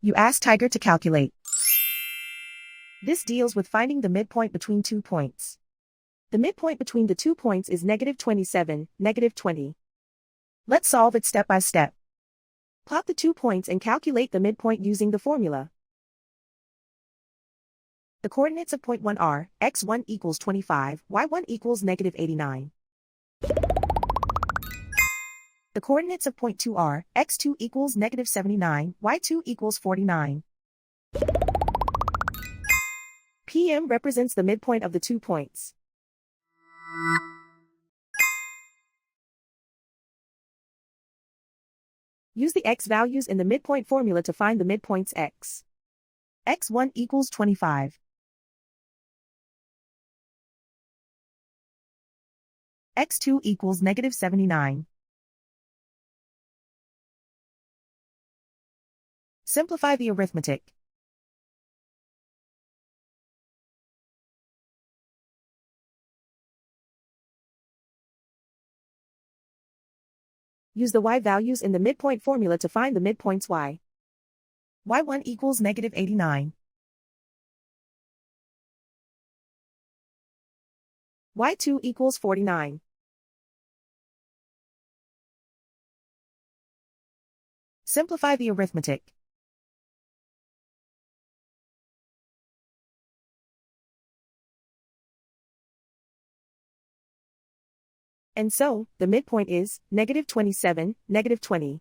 You ask Tiger to calculate. This deals with finding the midpoint between 2 points. The midpoint between the 2 points is -27, -20. Let's solve it step by step. Plot the 2 points and calculate the midpoint using the formula. The coordinates of point 1 are, x1 equals 25, y1 equals -89. The coordinates of point 2 are, x2 equals -79, y2 equals 49. PM represents the midpoint of the 2 points. Use the x values in the midpoint formula to find the midpoints x. x1 equals 25. x2 equals -79. Simplify the arithmetic. Use the y values in the midpoint formula to find the midpoints y. y1 equals -89. y2 equals 49. Simplify the arithmetic. And so, the midpoint is -27, -20.